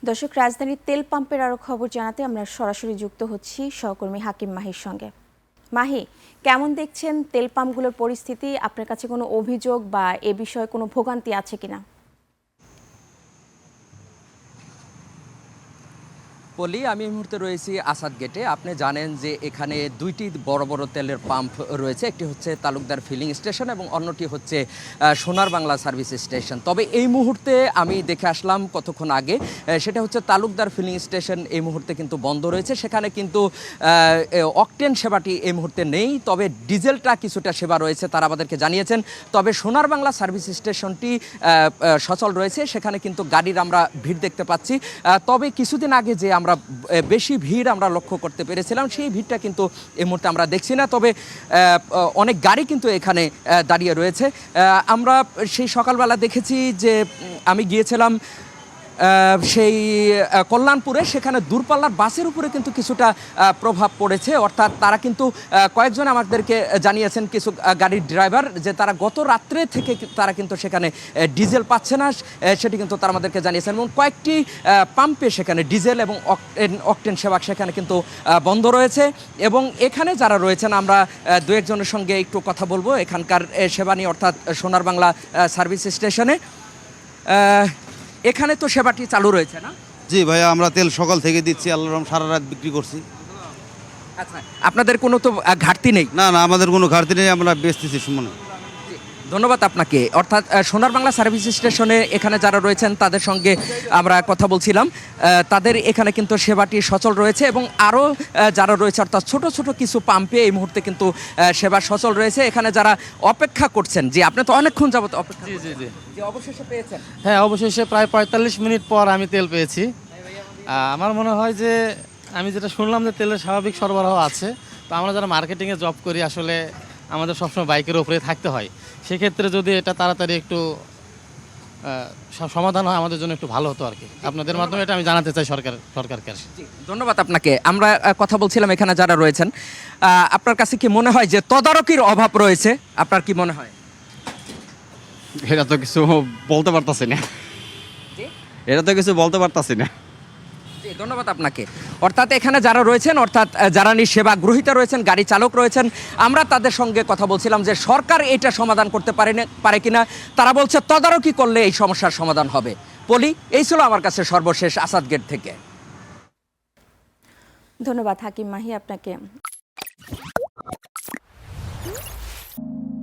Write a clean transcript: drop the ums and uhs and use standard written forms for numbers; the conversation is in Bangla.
দর্শক, রাজধানীর তেল পাম্পের আরও খবর জানাতে আমরা সরাসরি যুক্ত হচ্ছি সহকর্মী হাকিম মাহির সঙ্গে। মাহি, কেমন দেখছেন তেল পাম্পগুলোর পরিস্থিতি? আপনার কাছে কোনো অভিযোগ বা এ বিষয়ে কোনো ভোগান্তি আছে কিনা? পলি, আমি এই মুহূর্তে রয়েছি আসাদ গেটে। আপনি জানেন যে এখানে দুইটি বড় বড় তেলের পাম্প রয়েছে, একটি হচ্ছে তালুকদার ফিলিং স্টেশন এবং অন্যটি হচ্ছে সোনার বাংলা সার্ভিস স্টেশন। তবে এই মুহূর্তে আমি দেখে আসলাম কতক্ষণ আগে, সেটা হচ্ছে তালুকদার ফিলিং স্টেশন এই মুহূর্তে কিন্তু বন্ধ রয়েছে। সেখানে কিন্তু অকটেন সেবাটি এই মুহূর্তে নেই, তবে ডিজেলটা কিছুটা সেবা রয়েছে তারা আমাদেরকে জানিয়েছেন। তবে সোনার বাংলা সার্ভিস স্টেশনটি সচল রয়েছে, সেখানে কিন্তু গাড়ির আমরা ভিড় দেখতে পাচ্ছি। তবে কিছুদিন আগে যে আমরা বেশি ভিড় আমরা লক্ষ্য করতে পেরেছিলাম, সেই ভিড়টা কিন্তু এই মুহূর্তে আমরা দেখছি না। তবে অনেক গাড়ি কিন্তু এখানে দাঁড়িয়ে রয়েছে। আমরা সেই সকালবেলা দেখেছি যে আমি গিয়েছিলাম সেই কল্যাণপুরে, সেখানে দূরপাল্লার বাসের উপরে কিন্তু কিছুটা প্রভাব পড়েছে। অর্থাৎ তারা কিন্তু কয়েকজন আমাদেরকে জানিয়েছেন, কিছু গাড়ির ড্রাইভার, যে তারা গত রাত্রে থেকে তারা কিন্তু সেখানে ডিজেল পাচ্ছে না, সেটি কিন্তু তারা আমাদেরকে জানিয়েছেন। এবং কয়েকটি পাম্পে সেখানে ডিজেল এবং অকটেন সেবা সেখানে কিন্তু বন্ধ রয়েছে। এবং এখানে যারা রয়েছেন, আমরা দু একজনের সঙ্গে একটু কথা বলবো এখানকার সেবা নিয়ে, অর্থাৎ সোনার বাংলা সার্ভিস স্টেশনে। এখানে তো সেবাটি চালু রয়েছে না? জি ভাইয়া, আমরা তেল সকাল থেকে দিচ্ছি, আল্লাহর রহমতে সারা রাত বিক্রি করছি। আচ্ছা, আপনাদের কোনো তো ঘাটতি নেই? না না, আমাদের কোনো ঘাটতি নেই, আমরা বেচতেছি সমানে। ধন্যবাদ আপনাকে। অর্থাৎ সোনার বাংলা সার্ভিস স্টেশনে এখানে যারা রয়েছেন তাদের সঙ্গে আমরা কথা বলছিলাম। তাদের এখানে কিন্তু সেবাটি সচল রয়েছে এবং আরও যারা রয়েছে, অর্থাৎ ছোট ছোট কিছু পাম্পে এই মুহূর্তে কিন্তু সেবা সচল রয়েছে। এখানে যারা অপেক্ষা করছেন, যে আপনি তো অনেকক্ষণ যাবত অপেক্ষা জি জি জি যে অবশেষে পেয়েছেন। হ্যাঁ, অবশেষে প্রায় ৪৫ মিনিট পর আমি তেল পেয়েছি। আমার মনে হয় যে আমি যেটা শুনলাম যে তেলের স্বাভাবিক সরবরাহ আছে। তো আমরা যারা মার্কেটিংয়ে জব করি, আসলে আমাদের সবসময় বাইকের উপরে থাকতে হয়। সেক্ষেত্রে যদি এটা তাড়াতাড়ি একটু সমাধান হয়, আমাদের জন্য একটু ভালো হতো আর কি। আপনাদের মাধ্যমে এটা আমি জানাতে চাই সরকারকে। ধন্যবাদ আপনাকে। আমরা কথা বলছিলাম এখানে যারা রয়েছেন, আপনার কাছে কি মনে হয় যে তদারকির অভাব রয়েছে? আপনার কি মনে হয়? এটা তো কিছু বলতে পারতাছি না। এটা তো কিছু বলতে পারতাছি না। ধন্যবাদ আপনাকে। অর্থাৎ এখানে যারা রয়েছেন, অর্থাৎ যারা সেবা গ্রহীতা রয়েছেন, গাড়ি চালক রয়েছেন, আমরা তাদের সঙ্গে কথা বলছিলাম যে সরকার এটা সমাধান করতে পারে কিনা। তারা বলছে তদারকি করলে এই সমস্যার সমাধান হবে। পলি, এই ছিল আমার কাছে সর্বশেষ আসাদ গেট থেকে। ধন্যবাদ হাকিম মাহি আপনাকে।